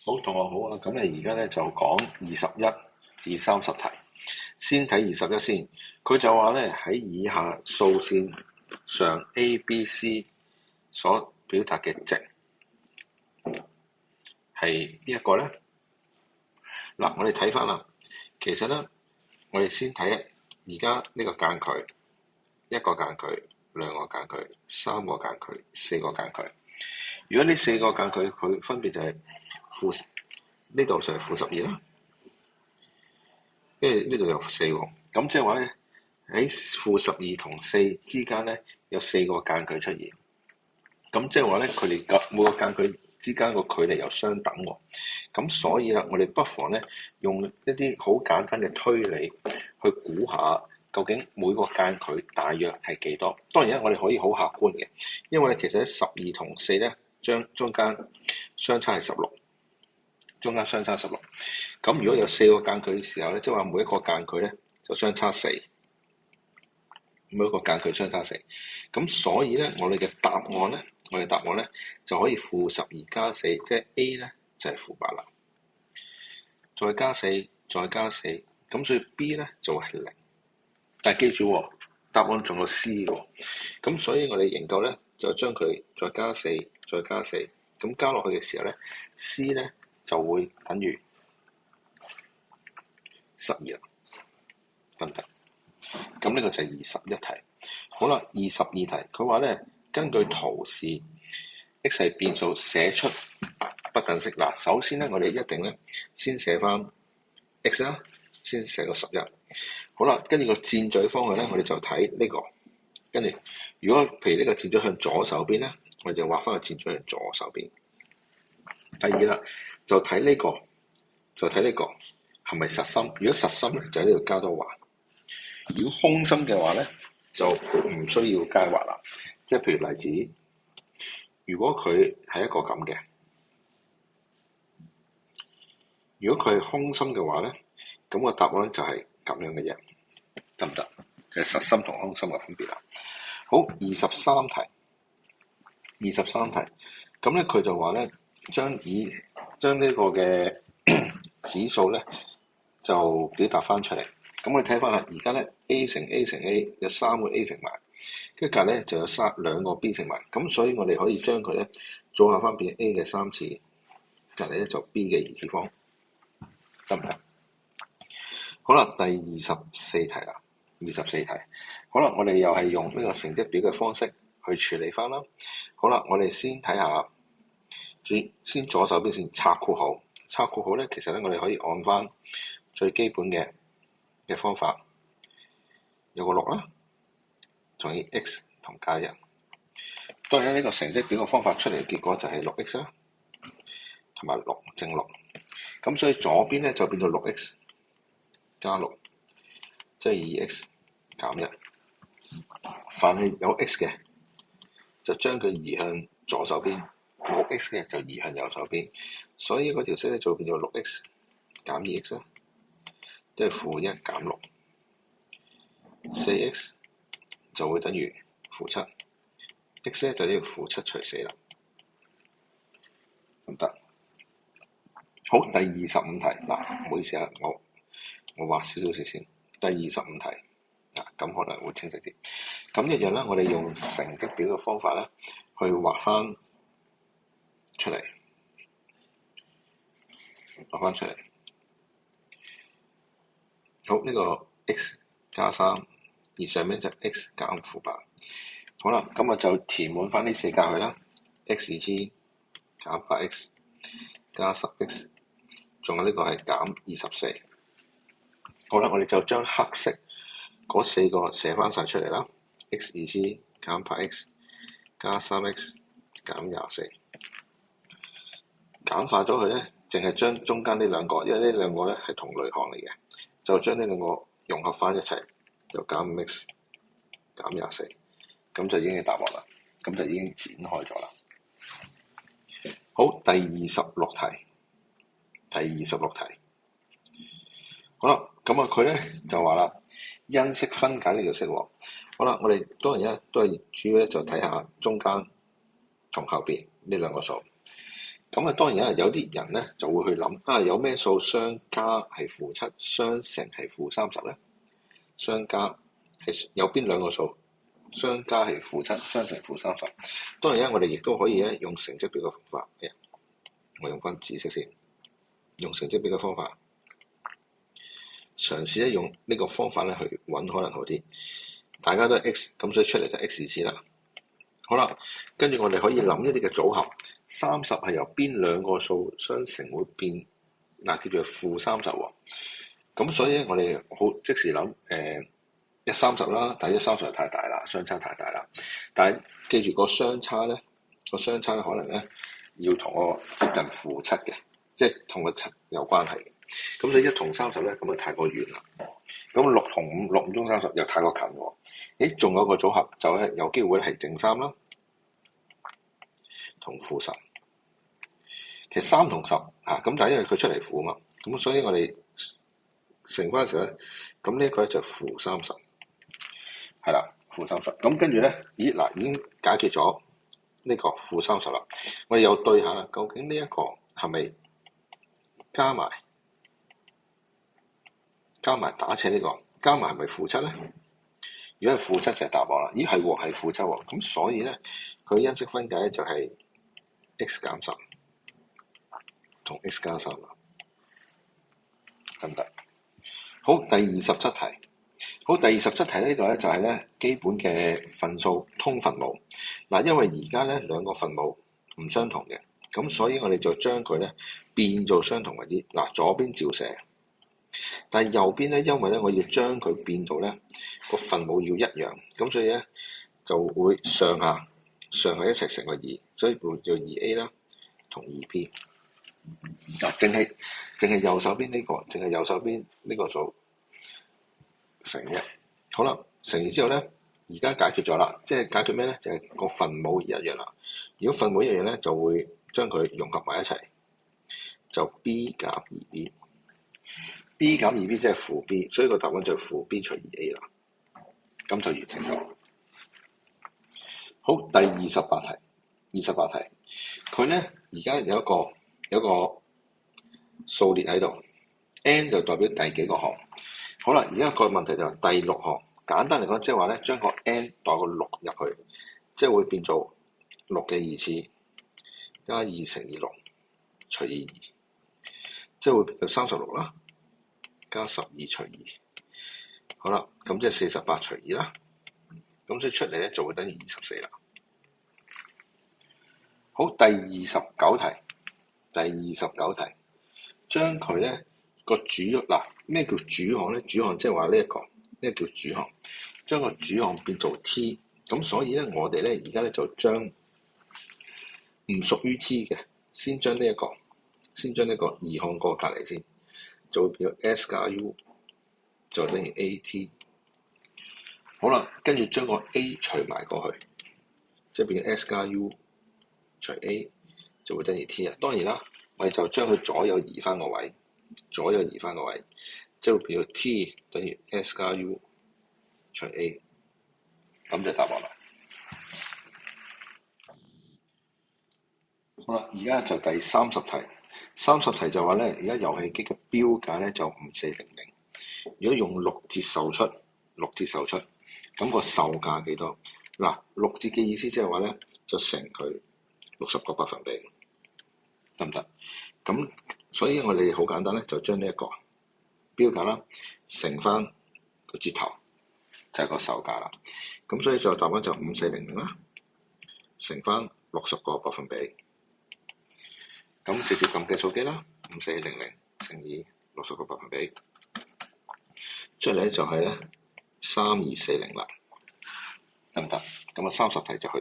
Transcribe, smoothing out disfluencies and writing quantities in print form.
好，同學好啊！咁你而家咧就講21至30題，先睇21先。佢就話咧喺以下數線上 A、B、C 所表達嘅值係邊一個咧？嗱，我哋睇翻啦。其實咧，我哋先睇而家呢個間距，一個間距、兩個間距、三個間距、四個間距。如果呢四個間距佢分別就係呢度就係-12啦，跟住呢度有4喎，咁即係話咧喺-12同4之間咧有4個間距出現，咁即係話咧佢哋每個間距之間個距離又相等喎，咁所以啦，我哋不妨咧用一啲好簡單嘅推理去估下究竟每個間距大約係幾多。當然啦，我哋可以好客觀嘅，因為咧其實喺12同4咧中間相差係16。中間相差16，咁如果有4個間距嘅時候咧，即係話每一個間距咧就相差4，每一個間距相差4，咁所以咧我哋嘅答案咧就可以-12加4，即係 A 咧就係-8啦，再加4，再加4，咁所以 B 咧就係0。但係記住喎，答案仲有 C 喎，咁所以我哋研究咧就將佢再加4，再加4，咁加落去嘅時候咧 ，C 咧就會等於12啦，得唔得？咁呢個就係21題。好啦，22題，佢話咧根據圖示 x 係變數，寫出不等式。嗱，首先咧我哋一定咧先寫翻 x 啦，先寫個11。好啦，跟住個箭嘴方向咧，我哋就睇呢個。跟住，如果譬如呢個箭嘴向左手邊咧，我哋就畫翻個箭嘴向左手邊。第二啦，就睇呢個，係咪實心？如果實心咧，就喺呢度加多橫；如果空心嘅話咧，就唔需要加橫啦。即係譬如例子，如果佢係一個咁嘅，如果佢係空心嘅話咧，咁個答案咧就係咁樣嘅嘢，得唔得？就係實心同空心嘅分別啦。好，23題，咁咧佢就話咧將呢個嘅指數咧就表達翻出嚟。咁我哋睇翻啦，而家咧 A 乘 A 乘 A 有3個 A 乘埋，跟住隔咧就有2個 B 乘埋，咁所以我哋可以將佢咧組合翻變 A 嘅3次，隔離咧就 B 嘅2次方，得唔得？好啦，第24題啦，24題，好啦，我哋又係用呢個成績表嘅方式去處理翻啦。好啦，我哋先睇下，先左手邊先拆括號咧，其實咧我哋可以按翻最基本嘅方法，有個6啦，仲要 x 同加1。當然呢個成績表嘅方法出嚟嘅結果就係6x 啦，同埋6正6。咁所以左邊咧就變到6x 加6，即係2x 減1。凡係有 x 嘅，就將佢移向左手邊；冇 x 嘅就移向右手邊。所以嗰條式咧就變咗6x 減 2x 啦，即係-1減6。4x 就會等於-7，x 咧就要-7除4啦，唔得。好，第25題嗱，唔好意思啊，我畫少少先。第25題嗱，咁可能會清晰啲。咁一樣啦，我哋用成績表嘅方法咧，去畫翻出嚟，好，呢個 x 加3，而上面就 x 減-8。好啦，咁我就填滿翻呢4格去啦。x2 減 8x 加10x， 仲有呢個係減24。好啦，我哋就將黑色嗰4個寫翻晒出嚟啦。x2 減 8x 加 3x 減24，簡化咗佢咧，淨係將中間呢兩個，因為呢兩個咧係同類項嚟嘅，就將呢兩個融合翻一齊，就減 5x 減24，咁就已經係答案啦，咁就已經展開咗啦。好，第26題，好啦，咁佢咧就話啦，因式分解呢條式喎。好啦，我哋當然咧都係主要咧就睇下中間同後邊呢兩個數。咁啊，當然啦，有啲人咧就會去諗有咩數相加係-7，相乘係-30咧？相加係有邊兩個數相加係-7，相乘-30？當然啦，我哋亦都可以咧用成績表嘅方法。我用翻紫色先，用成績表嘅方法，嘗試咧用呢個方法咧去揾可能好啲。大家都係 x， 咁所以出嚟就 x 次啦。好啦，跟住我哋可以諗一啲嘅組合。30係由邊兩個數相乘會變？叫做-30喎。咁所以咧，我哋好即時諗130啦，但係130太大啦，相差太大啦。但係記住個相差咧，可能咧要同我接近-7嘅，即係同個7有關係嘅。咁所以1同30咧，咁啊太過遠啦。咁6同5，6、5中30又太過近喎。仲有個組合就咧有機會係正3啦，同-10。其實3同10咁但係因為佢出嚟負嘛，咁所以我哋乘翻嘅時候咧，咁呢一個咧就-30，係啦，-30。咁跟住咧，已經解決咗呢個-30啦。我哋又對下啦，究竟呢一個係咪加埋打斜呢個？加埋係咪-7咧？如果係-7就係答案啦。係喎，係-7喎。咁所以咧，佢因式分解咧就係 x 減10同 x 加3啦，得唔得？好，第27題。好，第27題呢度咧就係咧基本嘅分數通分母。因為而家咧兩個分母唔相同嘅，咁所以我哋就將佢咧變做相同為啲。左邊照寫，但係右邊咧，因為咧我要將佢變到咧個分母要一樣，咁所以咧就會上下一齊乘個2，所以會叫 2a 啦同 2b。淨係右手邊呢個數乘1。好啦，乘完之後咧，而家解決咗啦，即係解決咩咧？就係個分母一樣啦。如果分母一樣咧，就會將佢融合埋一齊，就 b 減 2b。b 減 2b 即係負 b，所以個答案就係負 b 除 2a 啦。咁就完成咗。好，第28題，佢咧而家有一個數列喺度 ，n 就代表第幾個項。好啦，而家個問題就係第6項。簡單嚟講，即係話咧，將個 n 代個6入去，即係會變做6嘅2次加2乘以6除以2，即係會變做36啦，加12除2。好啦，咁即係48除2啦。咁所以出嚟咧就會等於24啦。好，第29題，將佢咧個主咩叫主項咧？主項即係話呢一個，咩叫主項？將個主項變做 t， 咁所以咧我哋咧而家咧就將唔屬於 t 嘅，先將呢個二項過隔離先，就會變咗 s 加 u， 就等於 at。好啦，跟住將個 a 除埋過去，即係變咗 s 加 u 除 a， 就會等於 t 啊。當然啦，我哋就將佢左右移翻個位，即係會變咗 t 等於 s 加 u 除 a， 咁就答案啦。好啦，而家就第30題。30題就話咧，而家遊戲機嘅標價咧就5400。如果用6折售出，咁個售價幾多？6折嘅意思即係話咧，就乘佢60個百分比，得唔得？咁所以我哋好簡單咧，就將呢一個標價啦，乘翻個折頭，就係個售價啦。咁所以就答案就5400啦，乘翻60個百分比。咁直接撳計數機啦，5400乘以60個百分比，出嚟咧就係咧3240啦，得唔得？咁啊30題就去。